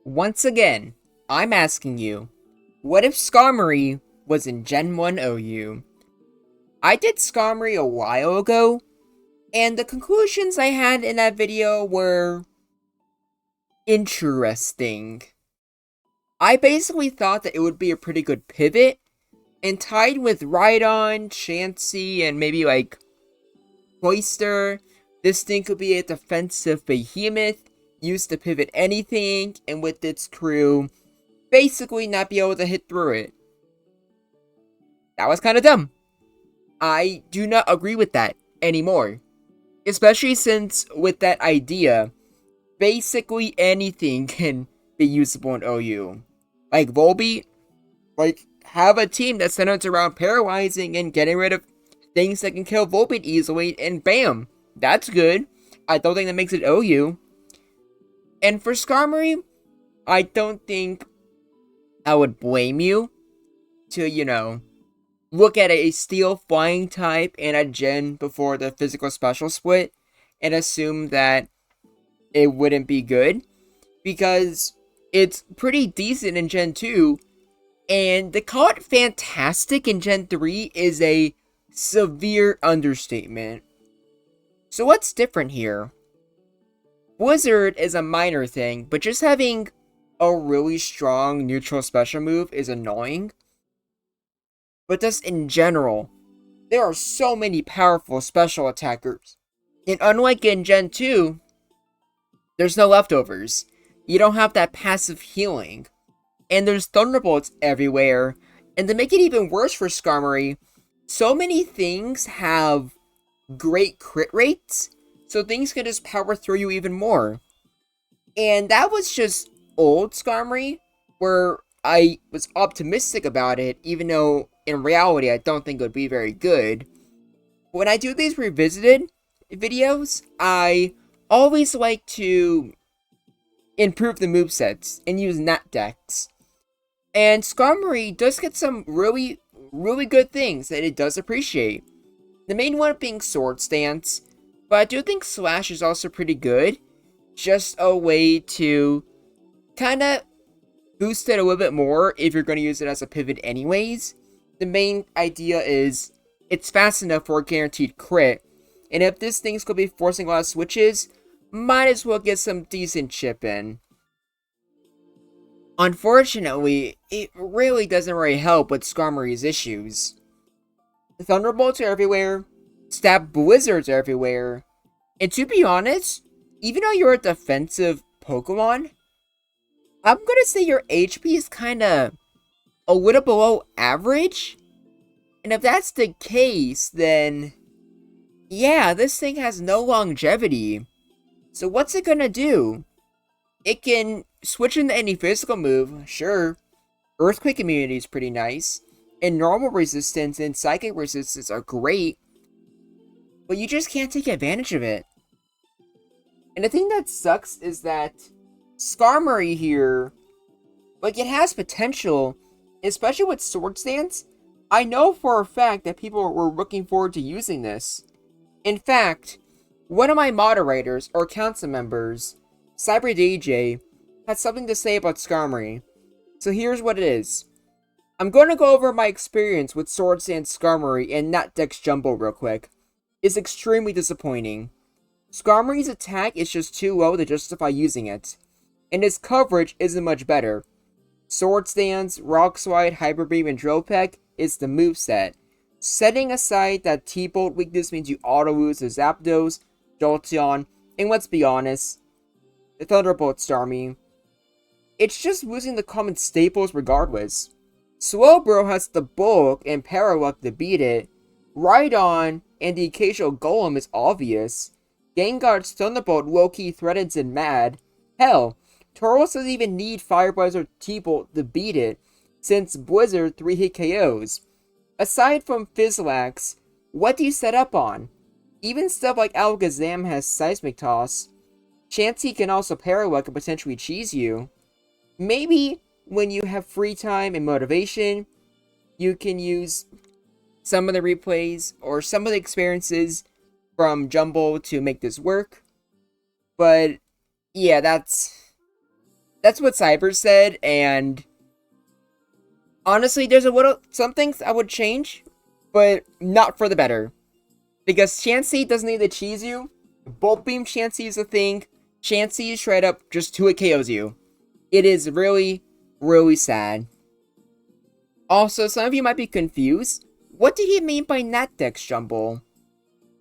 Once again, I'm asking you, what if SKARMORY was in Gen 1 OU? I did SKARMORY a while ago, and the conclusions I had in that video were interesting. I basically thought that it would be a pretty good pivot, and tied with Rhydon, Chansey, and maybe like Cloyster, this thing could be a defensive behemoth, used to pivot anything, and with its crew, basically not be able to hit through it. That was kind of dumb. I do not agree with that anymore. Especially since, with that idea, basically anything can be usable in OU. Like Volbeat, have a team that centers around paralyzing and getting rid of things that can kill Volbeat easily, and bam, that's good. I don't think that makes it OU. And for SKARMORY, I don't think I would blame you to, look at a steel flying type and a gen before the physical special split and assume that it wouldn't be good, because it's pretty decent in Gen 2, and to call it fantastic in Gen 3 is a severe understatement. So what's different here? Blizzard is a minor thing, but just having a really strong neutral special move is annoying. But just in general, there are so many powerful special attackers. And unlike in Gen 2, there's no leftovers. You don't have that passive healing. And there's Thunderbolts everywhere. And to make it even worse for SKARMORY, so many things have great crit rates, so things can just power through you even more. And that was just old SKARMORY, where I was optimistic about it, even though in reality I don't think it would be very good. When I do these revisited videos, I always like to improve the movesets and use nat decks. And SKARMORY does get some really good things that it does appreciate. The main one being Sword Stance, but I do think Slash is also pretty good. Just a way to kind of boost it a little bit more if you're going to use it as a pivot anyways. The main idea is it's fast enough for a guaranteed crit, and if this thing's going to be forcing a lot of switches, might as well get some decent chip in. Unfortunately, it really doesn't really help with SKARMORY's issues. The Thunderbolts are everywhere, Stab Blizzards are everywhere, and to be honest, even though you're a defensive Pokemon, I'm gonna say your HP is kinda a little below average. And if that's the case, then yeah, this thing has no longevity. So what's it gonna do? It can switch into any physical move, sure. Earthquake immunity is pretty nice. And normal resistance and psychic resistance are great. But you just can't take advantage of it. And the thing that sucks is that SKARMORY here, it has potential, especially with Sword Stance. I know for a fact that people were looking forward to using this. In fact, one of my moderators or council members, CyberDJ, had something to say about SKARMORY. So here's what it is. I'm going to go over my experience with Sword Stance SKARMORY and NatDex Jumble real quick. It's extremely disappointing. SKARMORY's attack is just too low to justify using it, and its coverage isn't much better. Sword Stance, Rock Slide, Hyper Beam, and Drill Peck is the moveset. Setting aside that T-Bolt weakness means you auto-lose to Zapdos, Jolteon, and let's be honest, the Thunderbolt Starmie. It's just losing the common staples regardless. Slowbro has the bulk and Paraluck to beat it. Rhydon and the occasional Golem is obvious. Gengar's Thunderbolt low-key threatens and mad. Hell, Tauros doesn't even need Fire Blast or T-Bolt to beat it, since Blizzard 3-hit KOs. Aside from Fizzlax, what do you set up on? Even stuff like Alakazam has Seismic Toss. Chansey can also Paraluck and potentially cheese you. Maybe when you have free time and motivation, you can use some of the replays or some of the experiences from Jumble to make this work. But yeah, that's That's what Cyber said, and honestly, there's some things I would change, but not for the better. Because Chansey doesn't need to cheese you. Bolt Beam Chansey is a thing. Chansey straight up just 2-hit KOs you. It is really, really sad. Also, some of you might be confused. What did he mean by Natdex Jumble?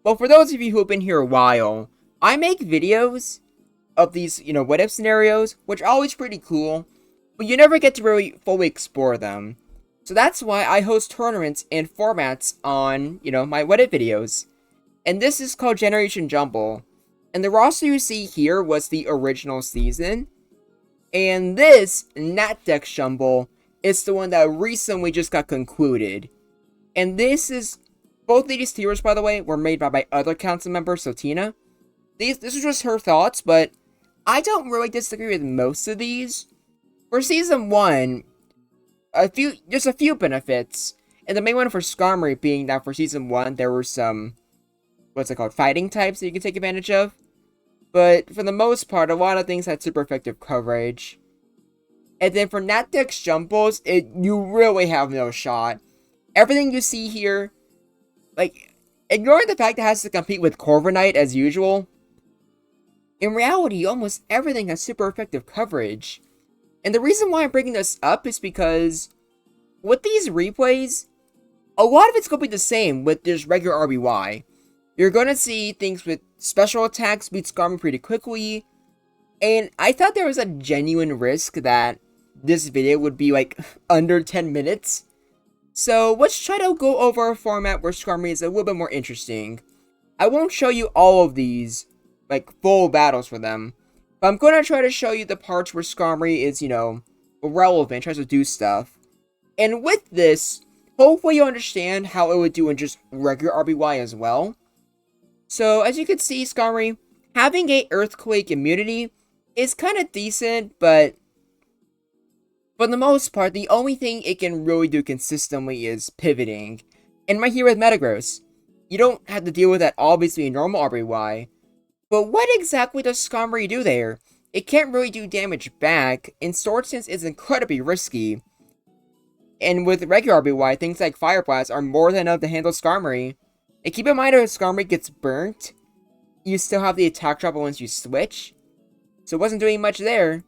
Well, for those of you who have been here a while, I make videos of these, what if scenarios, which are always pretty cool, but you never get to really fully explore them. So that's why I host tournaments and formats on, my what if videos. And this is called Generation Jumble. And the roster you see here was the original season. And this, Natdex Jumble, is the one that recently just got concluded. And this is, both of these tiers, by the way, were made by my other council member, Sotina. This is just her thoughts, but I don't really disagree with most of these. For Season 1, just a few benefits. And the main one for SKARMORY being that for Season 1, there were some, fighting types that you can take advantage of. But for the most part, a lot of things had super effective coverage. And then for Natdex Jumbles, you really have no shot. Everything you see here, ignoring the fact it has to compete with Corviknight as usual, in reality, almost everything has super effective coverage. And the reason why I'm bringing this up is because with these replays, a lot of it's going to be the same with just regular RBY. You're going to see things with special attacks beat SKARMORY pretty quickly. And I thought there was a genuine risk that this video would be under 10 minutes. So let's try to go over a format where SKARMORY is a little bit more interesting. I won't show you all of these, full battles for them. But I'm going to try to show you the parts where SKARMORY is, relevant, tries to do stuff. And with this, hopefully you understand how it would do in just regular RBY as well. So, as you can see, SKARMORY, having a Earthquake immunity is kind of decent, but for the most part, the only thing it can really do consistently is pivoting. And right here with Metagross, you don't have to deal with that obviously in normal RBY. But what exactly does SKARMORY do there? It can't really do damage back, and Sword Stance is incredibly risky. And with regular RBY, things like Fire Blast are more than enough to handle SKARMORY. And keep in mind, if SKARMORY gets burnt, you still have the attack drop once you switch. So it wasn't doing much there.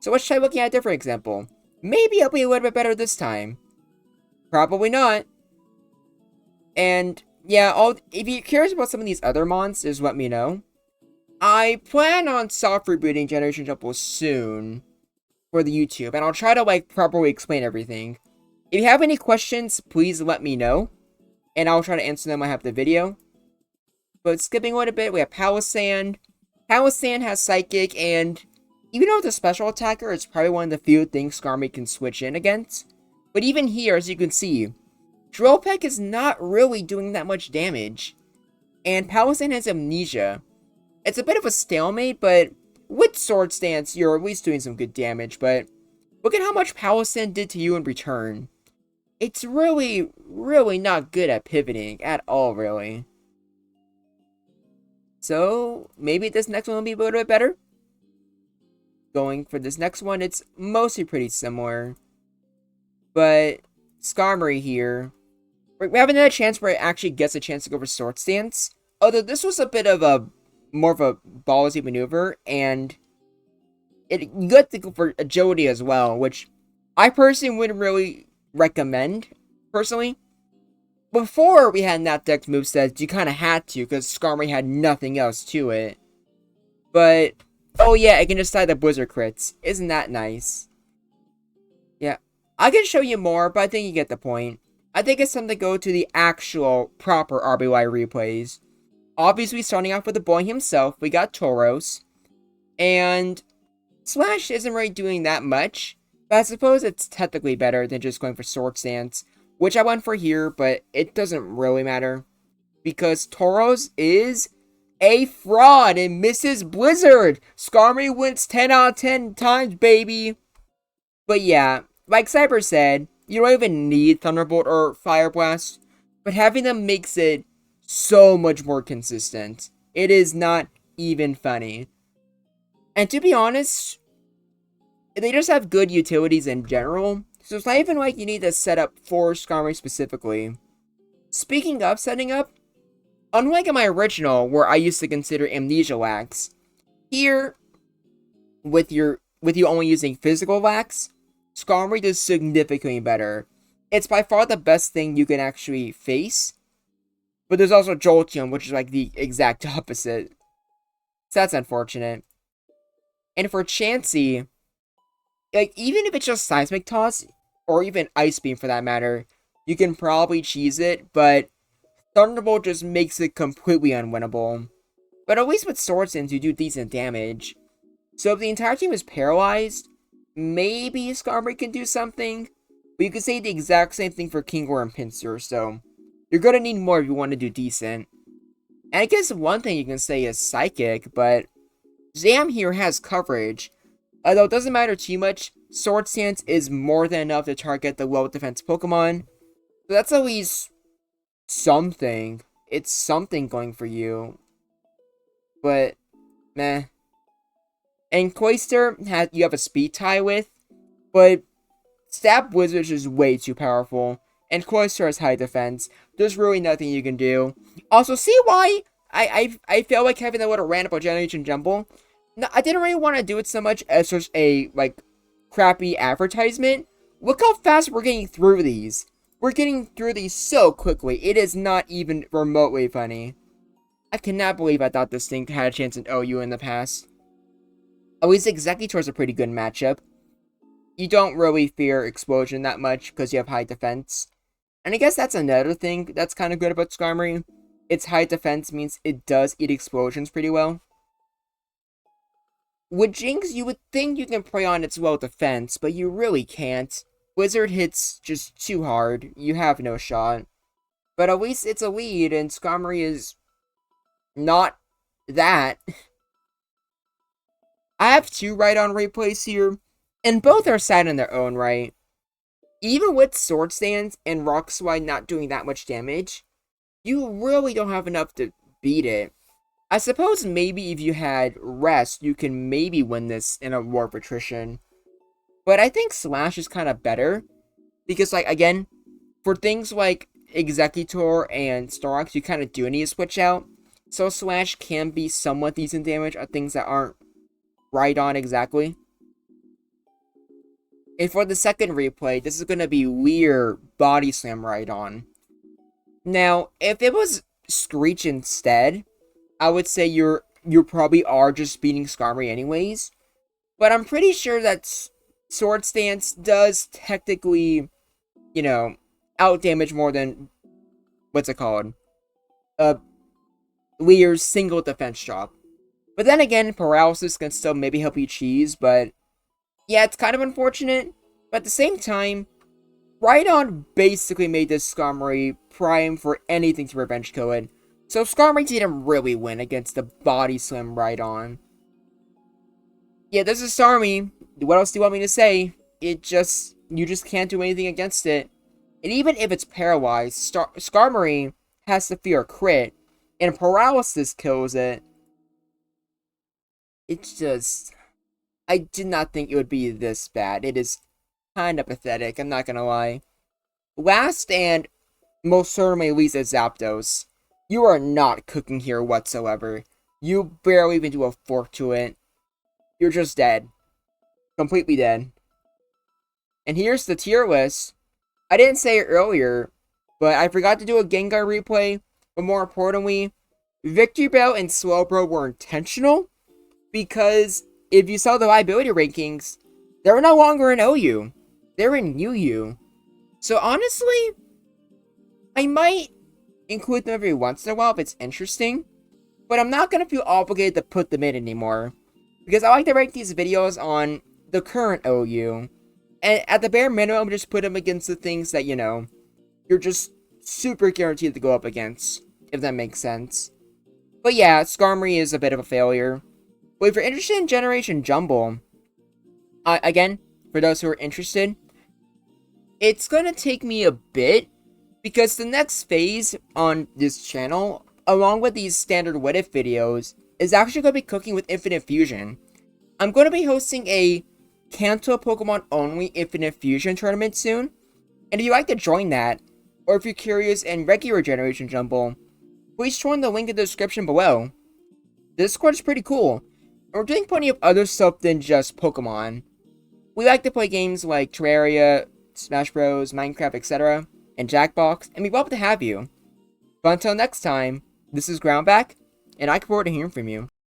So let's try looking at a different example. Maybe I'll be a little bit better this time. Probably not. And yeah, if you're curious about some of these other monsters, let me know. I plan on soft rebooting Generation Jumble soon for the YouTube, and I'll try to properly explain everything. If you have any questions, please let me know, and I'll try to answer them when I have the video. But skipping a little bit, we have Palisand. Palisand has Psychic, and even though it's a special attacker, it's probably one of the few things SKARMORY can switch in against. But even here, as you can see, Drill Peck is not really doing that much damage. And Palisand has Amnesia. It's a bit of a stalemate, but with Sword Stance, you're at least doing some good damage. But look at how much Palisand did to you in return. It's really, really not good at pivoting at all, really. So, maybe this next one will be a little bit better. Going for this next one, it's mostly pretty similar. But SKARMORY here, we haven't had a chance where it actually gets a chance to go for Sword Stance. Although this was a bit of more of a ballsy maneuver, and you got to go for agility as well, which I personally wouldn't really recommend, personally. Before we had Natdex movesets, you kind of had to, because SKARMORY had nothing else to it. But, oh yeah, I can decide the Blizzard crits. Isn't that nice? Yeah, I can show you more, but I think you get the point. I think it's time to go to the actual, proper RBY replays. Obviously, starting off with the boy himself, we got Tauros. And Slash isn't really doing that much, but I suppose it's technically better than just going for Sword Stance, which I went for here, but it doesn't really matter. Because Tauros is a fraud and misses Blizzard! SKARMORY wins 10 out of 10 times, baby! But yeah, like Cyber said, you don't even need Thunderbolt or Fire Blast, but having them makes it so much more consistent. It is not even funny. And to be honest, they just have good utilities in general, so it's not even like you need to set up for SKARMORY specifically. Speaking of setting up, unlike in my original, where I used to consider Amnesia lax, here, with you only using physical lax, SKARMORY does significantly better. It's by far the best thing you can actually face, but there's also Jolteon, which is like the exact opposite. So that's unfortunate. And for Chansey, like, even if it's just Seismic Toss, or even Ice Beam for that matter, you can probably cheese it, but Thunderbolt just makes it completely unwinnable. But at least with Sword Stance, you do decent damage. So if the entire team is paralyzed, maybe SKARMORY can do something, but you could say the exact same thing for Kingler and Pinsir, so you're gonna need more if you want to do decent. And I guess one thing you can say is Psychic, but Zam here has coverage. Although it doesn't matter too much, Sword Stance is more than enough to target the low defense Pokemon. So that's at least something. It's something going for you. But, meh. And Cloyster, you have a speed tie with, but Stab Wizard is way too powerful. And Cloyster has high defense. There's really nothing you can do. Also, see why I feel like having a little rant about Generation Jumble? No, I didn't really want to do it so much as just a, like, crappy advertisement. Look how fast we're getting through these. We're getting through these so quickly. It is not even remotely funny. I cannot believe I thought this thing had a chance in OU in the past. At least Executor's a pretty good matchup. You don't really fear Explosion that much because you have high defense. And I guess that's another thing that's kind of good about SKARMORY. Its high defense means it does eat explosions pretty well. With Jinx, you would think you can play on its low defense, but you really can't. Blizzard hits just too hard. You have no shot. But at least it's a lead, and SKARMORY is not that. I have two Rhydon replays here, and both are sad in their own right. Even with Sword Stance and Rock Slide not doing that much damage, you really don't have enough to beat it. I suppose maybe if you had Rest, you can maybe win this in a War of Attrition. But I think Slash is kind of better, because, like, again, for things like Executor and Starox, you kind of do need to switch out. So Slash can be somewhat decent damage on things that aren't Rhydon exactly. And for the second replay, this is going to be Weir Body Slam Rhydon. Now, if it was Screech instead, I would say you probably are just beating SKARMORY anyways. But I'm pretty sure that Sword Stance does technically, you know, outdamage more than, what's it called? Weir's single defense drop. But then again, Paralysis can still maybe help you cheese, but yeah, it's kind of unfortunate. But at the same time, Rhydon basically made this SKARMORY prime for anything to revenge kill it. So SKARMORY didn't really win against the Body Slam Rhydon. Yeah, this is Starmie. What else do you want me to say? You just can't do anything against it. And even if it's paralyzed, SKARMORY has to fear a crit, and Paralysis kills it. It's just, I did not think it would be this bad. It is kind of pathetic, I'm not gonna lie. Last and most certainly least is Zapdos. You are not cooking here whatsoever. You barely even do a fork to it. You're just dead. Completely dead. And here's the tier list. I didn't say it earlier, but I forgot to do a Gengar replay. But more importantly, Victory Bell and Slowbro were intentional, because if you saw the liability rankings, they're no longer in OU. They're in UU. So honestly, I might include them every once in a while if it's interesting, but I'm not going to feel obligated to put them in anymore, because I like to rank these videos on the current OU, and at the bare minimum, just put them against the things that, you know, you're just super guaranteed to go up against, if that makes sense. But yeah, SKARMORY is a bit of a failure. But if you're interested in Generation Jumble, again, for those who are interested, it's going to take me a bit, because the next phase on this channel, along with these standard what if videos, is actually going to be cooking with Infinite Fusion. I'm going to be hosting a Kanto Pokemon Only Infinite Fusion tournament soon. And if you'd like to join that, or if you're curious in regular Generation Jumble, please join the link in the description below. Discord is pretty cool, and we're doing plenty of other stuff than just Pokemon. We like to play games like Terraria, Smash Bros, Minecraft, etc., and Jackbox, and we'd love to have you. But until next time, this is Groundback, and I look forward to hearing from you.